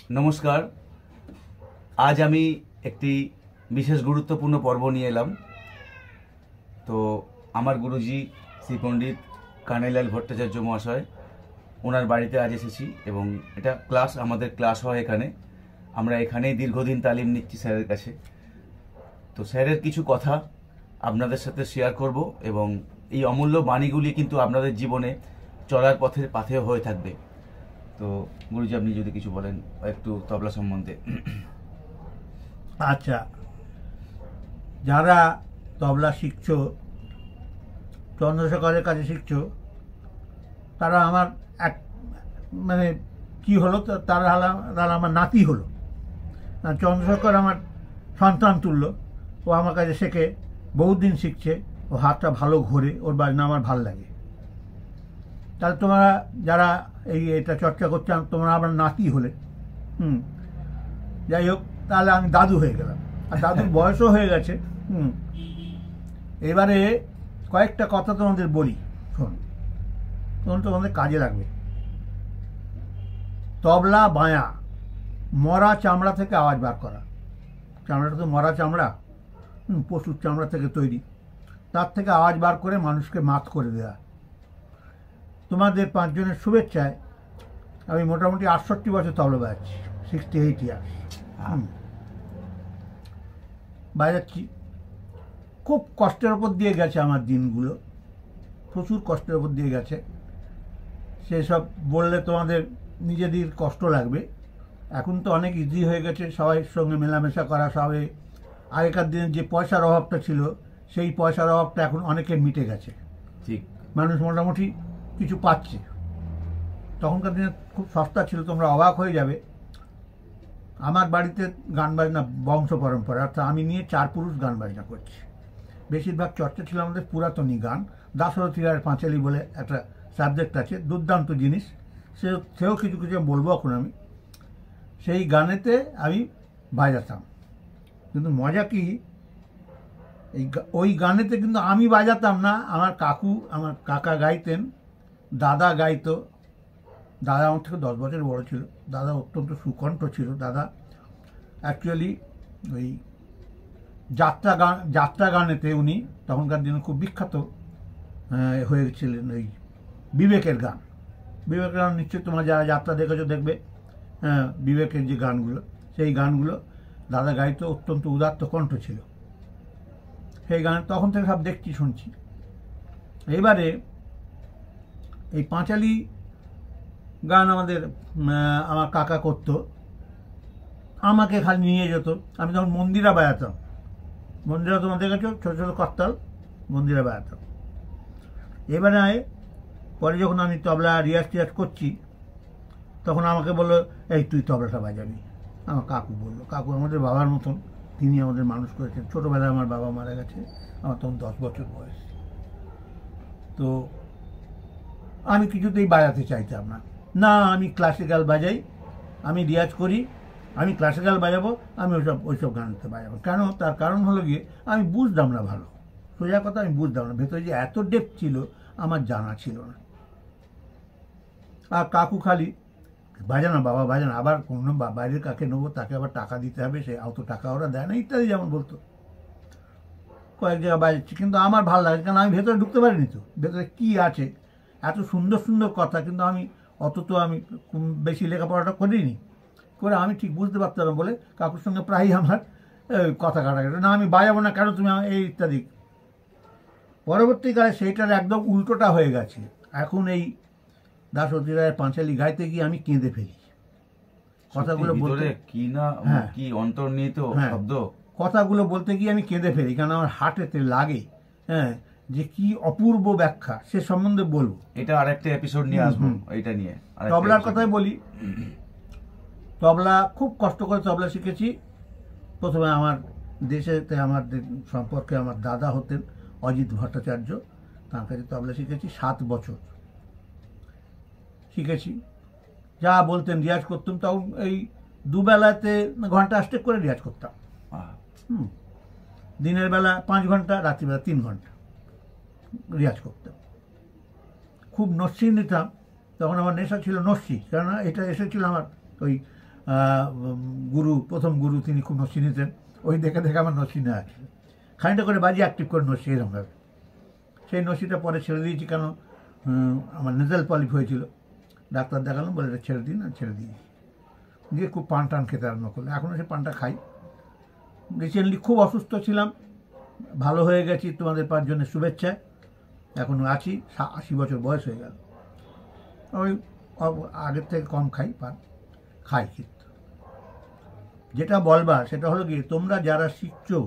নমস্কার। আজ আমি একটি বিশেষ গুরুত্বপূর্ণ পর্ব নিয়ে এলাম। তো আমার গুরুজি শ্রী পণ্ডিত কানাইলাল ভট্টাচার্য মহাশয়, ওনার বাড়িতে আজ এসেছি এবং এটা আমাদের ক্লাস হয় এখানে। আমরা এখানেই দীর্ঘদিন তালিম নিচ্ছি স্যারের কাছে। তো স্যারের কিছু কথা আপনাদের সাথে শেয়ার করব এবং এই অমূল্য বাণীগুলি কিন্তু আপনাদের জীবনে চলার পথের পাথেয় হয়ে থাকবে। তো গুরুজি, আপনি যদি কিছু বলেন একটু তবলা সম্বন্ধে। আচ্ছা, যারা তবলা শিখছো, চন্দ্রশেখরের কাছে শিখছো, তারা আমার এক মানে কি হলো, তারা আমার নাতি হলো। চন্দ্রশেখর আমার সন্তান তুল্য। ও আমার কাছে শেখে, বহুদিন শিখছে, ও হাতটা ভালো ঘোরে, ওর বাজনা আমার ভাল লাগে। তাহলে তোমরা যারা এটা চর্চা করছো, তোমরা আমার নাতি হলে। যাই হোক, তাহলে আমি দাদু হয়ে গেলাম, আর দাদুর বয়সও হয়ে গেছে। এবারে কয়েকটা কথা তোমাদের বলি, শোন, তোমাদের কাজে লাগবে। তবলা বায়া, মরা চামড়া থেকে আওয়াজ বার করা। চামড়াটা তো মরা চামড়া, পশুর চামড়া থেকে তৈরি। তার থেকে আওয়াজ বার করে মানুষকে মাত করে দেওয়া। তোমাদের 5 জনের শুভেচ্ছায় আমি মোটামুটি 68 বছর তবলা বাজাচ্ছি, 68 ইয়ার্স বাজাচ্ছি। খুব কষ্টের ওপর দিয়ে গেছে আমার দিনগুলো, প্রচুর কষ্টের ওপর দিয়ে গেছে। সেসব বললে তোমাদের নিজেদের কষ্ট লাগবে। এখন তো অনেক ইজি হয়ে গেছে, সবাই সঙ্গে মেলামেশা করা। সবাই আগেকার দিনে যে পয়সার অভাবটা ছিল, সেই পয়সার অভাবটা এখন অনেকের মিটে গেছে। ঠিক, মানুষ মোটামুটি কিছু পাচ্ছে। তখনকার দিনে খুব সস্তা ছিল, তোমরা অবাক হয়ে যাবে। আমার বাড়িতে গান বাজনা বংশ পরম্পরা, অর্থাৎ আমি নিয়ে 4 পুরুষ গান বাজনা করছি। বেশিরভাগ চর্চা ছিল আমাদের পুরাতনী গান। দাশরথীর পাঁচালী বলে একটা সাবজেক্ট আছে, দুর্দান্ত জিনিস। সেও কিছু কিছু বলবো এখন আমি। সেই গানেতে আমি বাজাতাম, কিন্তু মজা কি, ওই গানেতে কিন্তু আমি বাজাতাম না, আমার কাকা গাইতেন, দাদা গাইতো। দাদা আমার থেকে 10 বছর বড় ছিল। দাদা অত্যন্ত সুকণ্ঠ ছিল। দাদা অ্যাকচুয়ালি ওই যাত্রা গানেতে উনি তখনকার দিনে খুব বিখ্যাত হয়েছিলেন। ওই বিবেকের গান নিশ্চয়ই তোমরা যারা যাত্রা দেখেছো দেখবে। বিবেকের যে গানগুলো, সেই গানগুলো দাদা গাইতো, অত্যন্ত উদাত্ত কণ্ঠ ছিল সেই গান। তখন থেকে সব দেখছি, শুনছি। এবারে এই পাঁচালী গান আমার কাকা করতো, আমাকে খালি নিয়ে যেত। আমি তখন মন্দিরা বাজাতাম। মন্দিরা তোমরা দেখেছো, ছোটো ছোটো করতাল, মন্দিরা বাজাতাম। এবারে পরে যখন আমি তবলা টিয়াজ করছি, তখন আমাকে বললো, এই তুই তবলাটা বাজাবি। আমার কাকু বললো। কাকু আমাদের বাবার মতন, তিনি আমাদের মানুষ করেছেন। ছোটোবেলায় আমার বাবা মারা গেছে, আমার তখন 10 বছর বয়স। তো আমি কিছুতেই বাজাতে চাইতাম না। না, আমি ক্লাসিক্যাল বাজাই, আমি রিয়াজ করি, আমি ক্লাসিক্যাল বাজাবো, আমি ওইসব গানতে বাজাবো। কেন? তার কারণ হলো গিয়ে আমি বুঝতাম না ভালো। সোজা কথা, আমি বুঝতাম না। ভেতরে যে এত ডেপথ ছিল আমার জানা ছিল না। আর কাকু খালি বাজানা বাবা বাজানা, আবার কোনো বাইরের কাকে নেবো, তাকে আবার টাকা দিতে হবে, সে অত টাকা ওরা দেয় না, ইত্যাদি যেমন বলতো। কয়েক জায়গায় বাজাচ্ছি, কিন্তু আমার ভালো লাগে, কারণ আমি ভেতরে ঢুকতে পারিনি। তো ভেতরে কী আছে, এত সুন্দর সুন্দর কথা, কিন্তু আমি আমি বেশি লেখাপড়াটা করিনি। করে আমি ঠিক বুঝতে পারতাম না বলে কাকুর সঙ্গে প্রায়ই আমার কথা কাটাকাটি, না আমি বাজাবো না, কেন তুমি এই ইত্যাদি। পরবর্তীকালে সেইটার একদম উল্টোটা হয়ে গেছে। এখন এই দাশরথী রায়ের পাঁচালী গাইতে গিয়ে আমি কেঁদে ফেলি। কথাগুলো বলতে কি অন্তর্নিহিত শব্দ, কথাগুলো বলতে গিয়ে আমি কেঁদে ফেলি, কারণ আমার হার্টেতে লাগে। যে কি অপূর্ব ব্যাখ্যা, সে সম্বন্ধে বলবো। এটা আরেকটা এপিসোড নিয়ে আসবো, এটা নিয়ে। তবলার কথাই বলি। তবলা খুব কষ্ট করে তবলা শিখেছি। প্রথমে আমার দেশেতে আমার সম্পর্কে আমার দাদা হতেন অজিত ভট্টাচার্য, তার কাছে তবলা শিখেছি 7 বছর শিখেছি। যা বলতেন রিয়াজ করতাম। তখন এই দুবেলাতে ঘন্টা আষ্টেক করে রিয়াজ করতাম। দিনের বেলা 5 ঘন্টা, রাত্রিবেলা 3 ঘন্টা রিয়াজ করতাম। খুব নস্যি নিতাম। তখন আমার নেশা ছিল নস্যি, কেননা এটা এসেছিল আমার ওই গুরু, প্রথম গুরু, তিনি খুব নসি নিতেন। ওই দেখে দেখে আমার নসি নেওয়া আছে, খানিকটা করে বাজি অ্যাক্টিভ করে নসি এরকমভাবে। সেই নসিটা পরে ছেড়ে দিয়েছি, কেন আমার নেজাল পলিপ হয়েছিল, ডাক্তার দেখালাম, বলে এটা ছেড়ে দিন, আর ছেড়ে দিয়েছি। দিয়ে খুব পান টান খেতে আরম্ভ করলো, এখনও সে পানটা খাই। রিসেন্টলি খুব অসুস্থ ছিলাম, ভালো হয়ে গেছি, তোমাদের 5 জনের শুভেচ্ছা। এখনও আছি, 80 বছর বয়স হয়ে গেল। ওই আগের থেকে কম খাই, পান খাই। কিন্তু যেটা বলবা সেটা হলো কি, তোমরা যারা শিখছো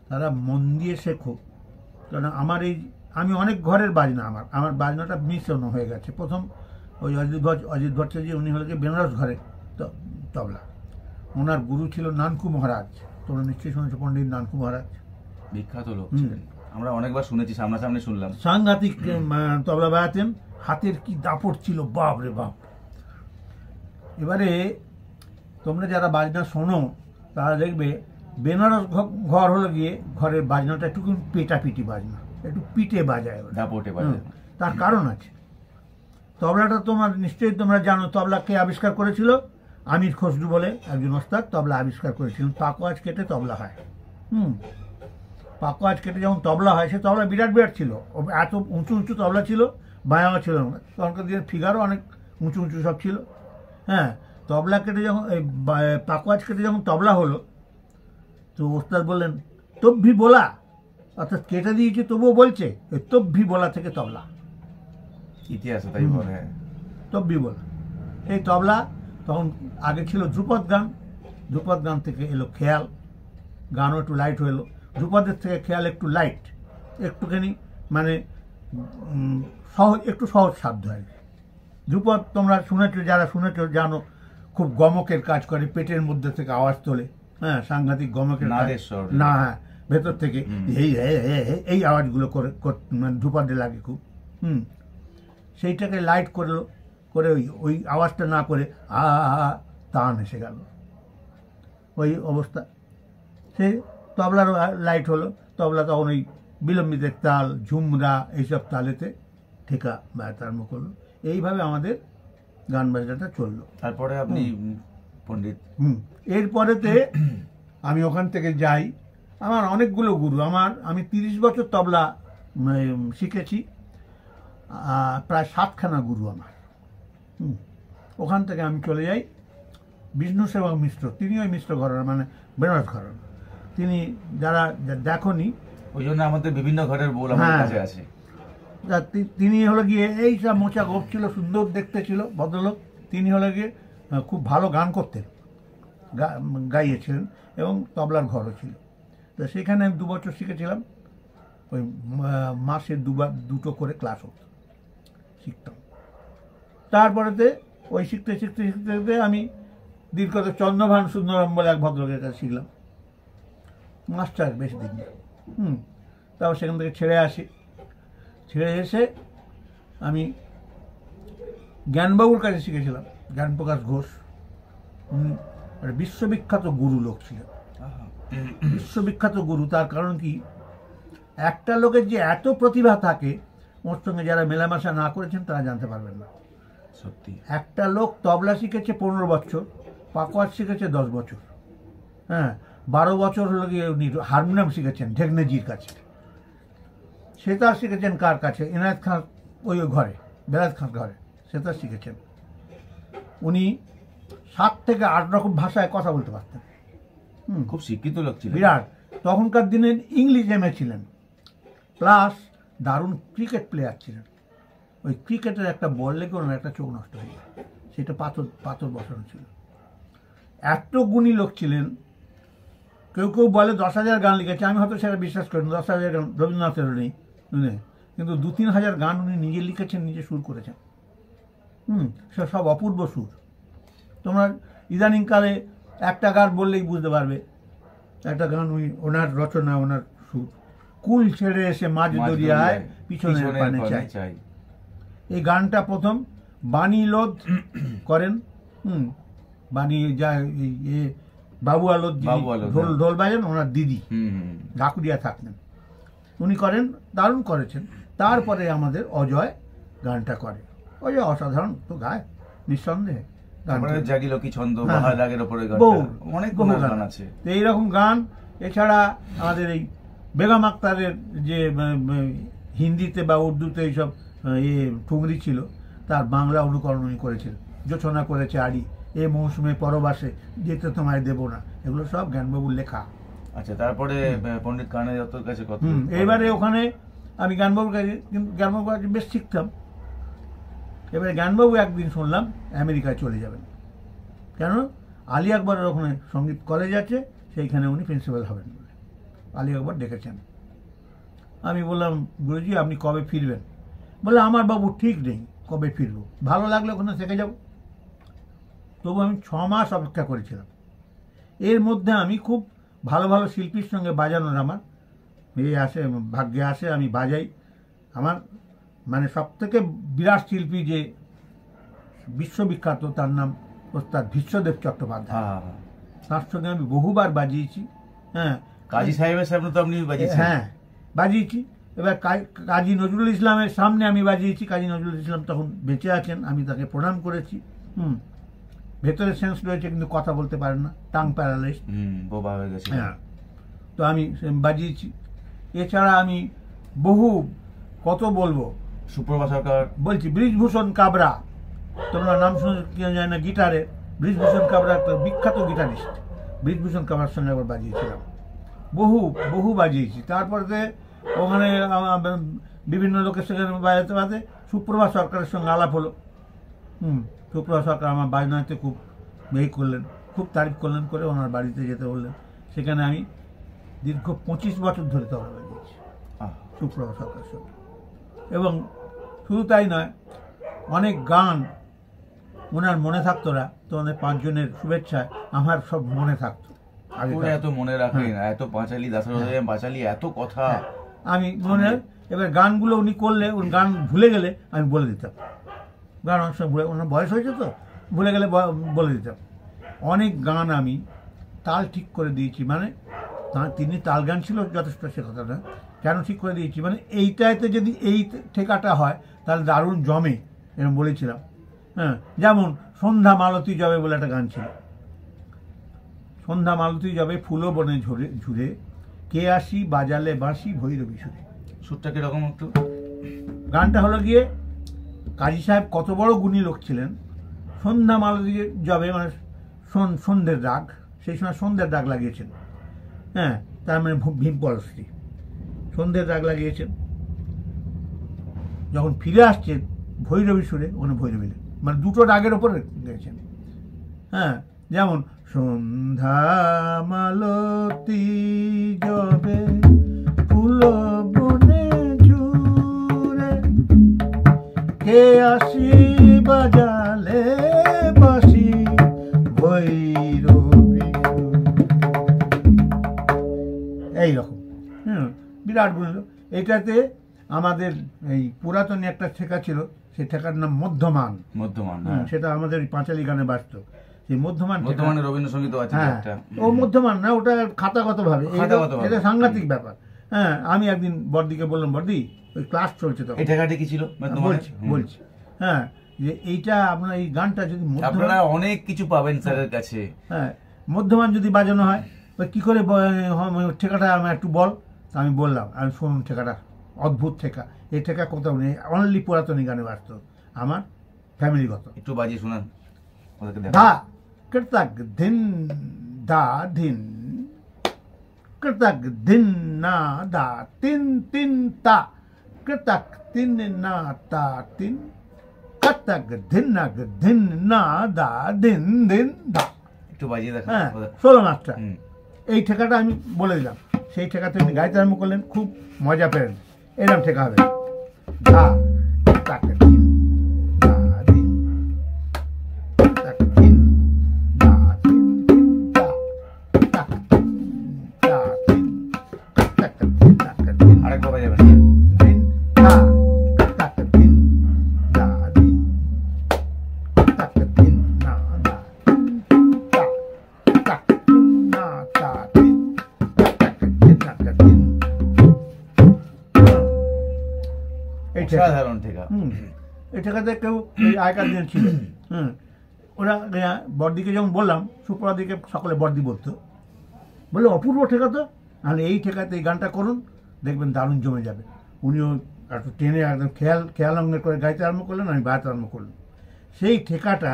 তারা মন দিয়ে শেখো। কারণ আমি অনেক ঘরের বাজনা, আমার বাজনাটা মিশ্রণ হয়ে গেছে। প্রথম ওই অজিত ভট্টাচার্য, উনি হলো গিয়ে বেনারস ঘরে তবলা। ওনার গুরু ছিল নানকু মহারাজ, তোমরা নিশ্চয়ই শুনেছো, পণ্ডিত নানকু মহারাজ, বিখ্যাত লোক ছিলেন, আমরা অনেকবার শুনেছি, সামনাসামনি শুনলাম। সাংঘাতিক তবলা বাজাতেন, হাতের কি দাপট ছিল, বাপ রে বাপ। এবারে তোমরা যারা বাজনা শোনো তারা দেখবে বেনারস ঘর হলো গিয়ে ঘরের বাজনাটা একটু পেটাপিটি বাজনা, একটু পিটে বাজায়, দাপটে বাজায়। তার কারণ আছে। তবলাটা তোমার নিশ্চয়ই তোমরা জানো, তবলা কে আবিষ্কার করেছিল? আমির খসরু বলে একজন ওস্তাদ তবলা আবিষ্কার করেছিলেন। পাকোয়াজ কেটে তবলা হয়। পাকোয়াজ কেটে যখন তবলা হয়, সে তবলা বিরাট বিরাট ছিল, এত উঁচু উঁচু তবলা ছিল, বায়ামা ছিল না। তখনকার দিনের ফিগারও অনেক উঁচু উঁচু সব ছিল। হ্যাঁ, তবলা কেটে যখন পাকোয়াজ কেটে যখন তবলা হলো, তো ওস্তাদ বললেন তব্ভি বলা, অর্থাৎ কেটে দিয়েছে তবুও বলছে, ওই তব্ভি বলা থেকে তবলা, ইতিহাস তাই বলে। তব্বি বলা, এই তবলা তখন আগে ছিল ধ্রুপদ গান, ধ্রুপদ গান থেকে এলো খেয়াল, গানও একটু লাইট হলো। ধ্রুপদের থেকে খেয়াল একটু লাইট, একটুখানি মানে সহজ, একটু সহজ সাধ্য হয়। ধ্রুপদ তোমরা শুনেছো, যারা শুনেছো জানো, খুব গমকের কাজ করে, পেটের মধ্যে থেকে আওয়াজ তোলে। হ্যাঁ, সাংঘাতিক গমকের না, হ্যাঁ, ভেতর থেকে এই আওয়াজগুলো করে মানে ধ্রুপদে লাগে খুব। সেইটাকে লাইট করলো, করে ওই আওয়াজটা না করে টান এসে গেল, ওই অবস্থা। সেই তবলারও লাইট হলো, তবলা তখন ওই বিলম্বিতের তাল, ঝুমরা, এইসব তালেতে ঠেকা বাজাতে আরম্ভ করলো। এইভাবে আমাদের গান বাজনাটা চললো। তারপরে আপনি পণ্ডিত, এরপরেতে আমি ওখান থেকে যাই। আমার অনেকগুলো গুরু, আমি 30 বছর তবলা শিখেছি, প্রায় 7খানা গুরু আমার। ওখান থেকে আমি চলে যাই বিষ্ণু সেবক মিশ্র, তিনি ওই মিশ্র ঘরের, মানে বেনারস ঘরের। তিনি যারা দেখনি, ওই জন্য আমাদের বিভিন্ন ঘরের বল আমার কাছে আছে। তিনি হলো গিয়ে এই সব মোচা গোপ ছিল, সুন্দর দেখতে ছিল, ভদ্রলোক। তিনি হলো গিয়ে খুব ভালো গান করতেন, গাইয়েছিলেন, এবং তবলার ঘরও ছিল। তো সেখানে আমি 2 বছর শিখেছিলাম। ওই মাসে 2 করে ক্লাস হতো, শিখতাম। তারপরেতে ওই শিখতে শিখতে শিখতে শিখতে আমি দীর্ঘত চন্দ্রভান সুন্দরম বলে এক ভদ্রলোকের কাছে শিখলাম, মাস্টার বেশি দিন। তারপর সেখান থেকে ছেড়ে আসি। ছেড়ে এসে আমি জ্ঞানবাবুর কাছে শিখেছিলাম, জ্ঞান প্রকাশ ঘোষ। বিশ্ববিখ্যাত গুরু লোক ছিলেন, বিশ্ববিখ্যাত গুরু। তার কারণ কি, একটা লোকের যে এত প্রতিভা থাকে, ওর সঙ্গে যারা মেলামেশা না করেছেন তারা জানতে পারবেন না। সত্যি, একটা লোক তবলা শিখেছে 15 বছর, পাকোয়াজ শিখেছে 10 বছর, হ্যাঁ, 12 বছর হলো গিয়ে উনি হারমোনিয়াম শিখেছেন ঢেকনেজির কাছে। সেতার শিখেছেন কার কাছে? এনায়েত খান, ওই ঘরে, বেলায়েত খান ঘরে সেতার শিখেছেন। উনি 7 থেকে 8 রকম ভাষায় কথা বলতে পারতেন। খুব শিক্ষিত লোক ছিলেন, বিরাট। তখনকার দিনে ইংলিশ এমএ ছিলেন, প্লাস দারুণ ক্রিকেট প্লেয়ার ছিলেন। ওই ক্রিকেটের একটা বল লেগে ওনার একটা চোখ নষ্ট হয়ে যায়, সেটা পাথর বসানো ছিল। এত গুণী লোক ছিলেন। কেউ কেউ বলে 10,000 গান লিখেছে, আমি হয়তো সেটা বিশ্বাস করি না। 10,000 গান রবীন্দ্রনাথেরও নেই, কিন্তু 2-3 হাজার গান উনি নিজে লিখেছেন, নিজে সুর করেছেন। সে সব অপূর্ব সুর। তোমরা ইদানিংকালে একটা গান বললেই বুঝতে পারবে, একটা গান ওনার রচনা, ওনার সুর। কুল ছেড়ে এসে মাঝ দরিয়ায় পিছনে পানে চাই। এই গানটা প্রথম বাণী লোধ করেন। বাণী যা বাবুয়া লোধ ঢোল বাজেন, ওনার দিদি ঢাকুরিয়া থাকতেন, উনি করেন, দারুণ করেছেন। তারপরে আমাদের অজয় গানটা করে। অজয় অসাধারণ তো গায়, নিঃসন্দেহে তারপরে জাগিলো কি ছন্দ, হ্যাঁ, বাহার রাগের উপরে বহু অনেক বহু গান আছে। তো এইরকম গান এছাড়া আমাদের এই বেগম আক্তারের যে হিন্দিতে বা উর্দুতে এইসব ঠুংরি ছিল, তার বাংলা অনুকরণ উনি করেছিল। জোছনা করেছে আড়ি, এ মৌসুমে পরবাসে, যেতে তোমায় দেব না, এগুলো সব জ্ঞানবাবুর লেখা। আচ্ছা, তারপরে পণ্ডিত কানাই দত্তর কাছে কত? এবারে ওখানে আমি জ্ঞানবাবুর কাছে, কিন্তু জ্ঞানবাবুর কাছে বেশ শিখতাম। এবারে জ্ঞানবাবু একদিন শুনলাম আমেরিকায় চলে যাবেন, কেন আলী আকবরের ওখানে সঙ্গীত কলেজ আছে, সেইখানে উনি প্রিন্সিপাল হবেন বলে আলী আকবর ডেকেছেন। আমি বললাম, গুরুজি আপনি কবে ফিরবেন? বলে, আমার বাবু ঠিক নেই কবে ফিরবো, ভালো লাগলে ওখানে থেকে যাব। তবু আমি 6 মাস অপেক্ষা করেছিলাম। এর মধ্যে আমি খুব ভালো ভালো শিল্পীর সঙ্গে বাজানোর আমার আসে, ভাগ্যে আসে, আমি বাজাই। আমার মানে সব থেকে বিরাট শিল্পী যে বিশ্ববিখ্যাত, তার নাম ওস্তাদ বিশ্বদেব চট্টোপাধ্যায়। তার সঙ্গে আমি বহুবার বাজিয়েছি। হ্যাঁ, কাজী সাহেবের সামনে তো আপনি বাজিয়েছেন? হ্যাঁ, বাজিয়েছি। এবার কাজী নজরুল ইসলামের সামনে আমি বাজিয়েছি। কাজী নজরুল ইসলাম তখন বেঁচে আছেন, আমি তাকে প্রণাম করেছি। ভেতরে সেন্স রয়েছে কিন্তু কথা বলতে পারেন না, টাং প্যারালাইজ, বোবা হয়ে গেছে। হ্যাঁ, তো আমি বাজিয়েছি। এছাড়া আমি বহু, কত বলবো, সুপ্রভা সরকার, বলছি ব্রিজভূষণ কাবরা, তোমরা নাম শুনে কেউ যায় না, গিটারে ব্রিজভূষণ কাবরা একটা বিখ্যাত গিটারিস্ট। ব্রিজভূষণ কাবরার সঙ্গে আবার বাজিয়েছিলাম, বহু বাজিয়েছি। তারপরে ওখানে বিভিন্ন লোকের সঙ্গে বাজাতে বাজাতে সুপ্রভা সরকারের সঙ্গে আলাপ হলো। সুপ্রভা সরকার আমার বাজনাতে খুব করলেন, খুব তারিফ করলেন, করে ওনার বাড়িতে যেতে বললেন। সেখানে আমি দীর্ঘ 25 বছর ধরে তবলা বাজিয়েছি সুপ্রভা সরকারের সঙ্গে। এবং শুধু তাই নয়, অনেক গান ওনার মনে থাকতো না, তো আমাদের 5 জনের শুভেচ্ছায় আমার সব মনে থাকতো। এত মনে রাখি না, এত পাঁচালি, দাসরথ পাঁচালি, এত কথা আমি মনে। এবার গানগুলো উনি করলে, উনি গান ভুলে গেলে আমি বলে দিতাম। গান অনেক সময় ভুলে, ওনার বয়স হয়েছে তো, ভুলে গেলে বলে দিতাম। অনেক গান আমি তাল ঠিক করে দিয়েছি, মানে তিনি তাল গান ছিল যথেষ্ট, সে কথা না, কেন ঠিক করে দিয়েছি মানে এইটাতে যদি এই ঠেকাটা হয় তাহলে দারুণ জমে, এরকম বলেছিলাম। হ্যাঁ, যেমন সন্ধ্যা মালতী যাবে বলে একটা গান ছিল। সন্ধ্যা মালতী যাবে ফুলো বনে ঝুরে, কে আসি বাজালে বাঁশি ভৈরবী সুরে। সুরটা কিরকম একটু? গানটা হলো গিয়ে, কাজী সাহেব কত বড় গুণী লোক ছিলেন। সন্ধ্যা মালতী যাবে মানে সন্ধ্যের রাগ, সেই সময় সন্ধ্যের রাগ লাগিয়েছেন। হ্যাঁ, তার মানে ভীম পরশ্রী, সন্ধ্যের রাগ লাগিয়েছেন। যখন ফিরে আসছেন ভৈরবী সুরে, ওখানে ভৈরবী মানে দুটো রাগের ওপরে গেছেন। হ্যাঁ, যেমন সন্ধ্যা মালতী যাবে ফুল বনে ঝুরে, কে আসি বাজালে বাঁশি ভৈরবী, এইরকম। বিরাট গুণ। এটাতে আমাদের এই পুরাতন একটা ঠেকা ছিল, সেই ঠেকার নাম মধ্যমান। সেটা আমাদের পাঁচালী গানে বাজত। সেই মধ্যমানের রবীন্দ্রসঙ্গীত আছে একটা, ও মধ্যমান না, ওটা খাতাগত ভাবে, এটা সাংঘাতিক ব্যাপার। হ্যাঁ, আমি একদিন বর্দিকে বললাম, বর্দি ওই ক্লাস চলছে তো, কি ছিল বলছি, হ্যাঁ, যে এইটা আপনার এই গানটা যদি আপনারা অনেক কিছু পাবেন স্যারের কাছে। হ্যাঁ, মধ্যমান যদি বাজানো হয়, কি করে ঠেকাটা আমার একটু বল। আমি বললাম, আমি শুনুন ঠেকাটা, অদ্ভুত ঠেকা, এই ঠেকা কোথাও নেই, অনলি পুরাতনী গানে বাজত, আমার ফ্যামিলিগত। একটু বাজিয়ে শোনান। দা কৃতক ধিন দা ধিন, কৃতক ধিন না দা তিন তিন তা, কৃতক তিন না তা তিন, কৃতক ধিন না দা দিন দিন দা। একটু বাজিয়ে দেখা। হ্যাঁ, 16 মাত্রা। এই ঠেকাটা আমি বলে দিলাম, সেই ঠেকাতে উনি গাইতে আরম্ভ করলেন, খুব মজা পেলেন। এরকম ঠেকা হবে, ধা তাক দিন দা দিন, তাক দিন দা দিন দিন দা, তাক দিন দা দিন, তাক দিন তাক দিন। আরেকবার বাজাবেন। দিন দা, তাক দিন দা দিন, তাক দিন না দা দিন দা, তাক দিন না দা দিন, তাক দিন তাক দিন। এই ঠেকাতে কেউ আগেকার দিন ছিল। ওরা বড়দিকে যেমন বললাম, সুপ্রভাদিকে সকলে বড়দি বলতো, বললে অপূর্ব ঠেকা তো, নাহলে এই ঠেকাতে এই গানটা করুন, দেখবেন দারুণ জমে যাবে। উনিও একটু টেনে একদম খেয়াল অঙ্গে করে গাইতে আরম্ভ করলেন, আমি বাজাতে আরম্ভ করলাম। সেই ঠেকাটা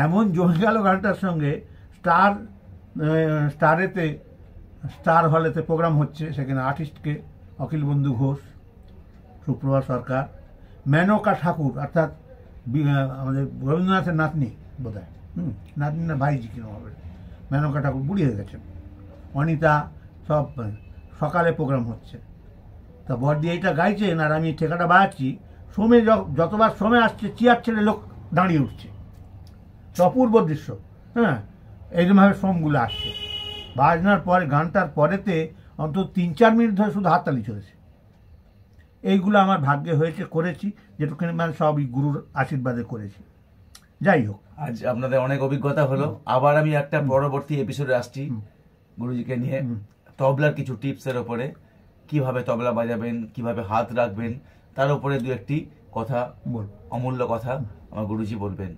এমন জমে গেল গানটার সঙ্গে। স্টার হলেতে প্রোগ্রাম হচ্ছে, সেখানে আর্টিস্টকে অখিল বন্ধু ঘোষ, সুপ্রভা সরকার, মেনকা ঠাকুর অর্থাৎ আমাদের রবীন্দ্রনাথের নাতনি বোধ হয়, নাতনি না ভাইজি কিনা হবে, মেনকা ঠাকুর বুড়ি হয়ে গেছেন, অনিতা, সব সকালে প্রোগ্রাম হচ্ছে। তা বড়দি এইটা গাইছেন আর আমি ঠেকাটা বাজাচ্ছি। সময় যতবার সময় আসছে চেয়ার ছেড়ে লোক দাঁড়িয়ে উঠছে, অপূর্ব দৃশ্য। হ্যাঁ, এইরকমভাবে সোমগুলো আসছে। বাজনার পরে গানটার পরেতে অন্তত 3-4 মিনিট ধরে শুধু হাততালি চলেছে। এইগুলো আমার ভাগ্যে হয়েছে, করেছি, যেটুকুনি মানে সবই গুরুর আশীর্বাদে করেছি। যাই হোক, আজ আপনাদের অনেক অভিজ্ঞতা হলো। আবার আমি একটা পরবর্তী এপিসোডে আসছি গুরুজিকে নিয়ে, তবলার কিছু টিপসের ওপরে, কিভাবে তবলা বাজাবেন, কিভাবে হাত রাখবেন, তার উপরে 2-1টি কথা, অমূল্য কথা আমার গুরুজি বলবেন।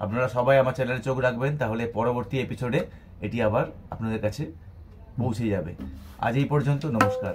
আপনারা সবাই আমার চ্যানেলে চোখ রাখবেন, তাহলে পরবর্তী এপিসোডে এটি আবার আপনাদের কাছে পৌঁছে যাবে। আজ এই পর্যন্ত, নমস্কার।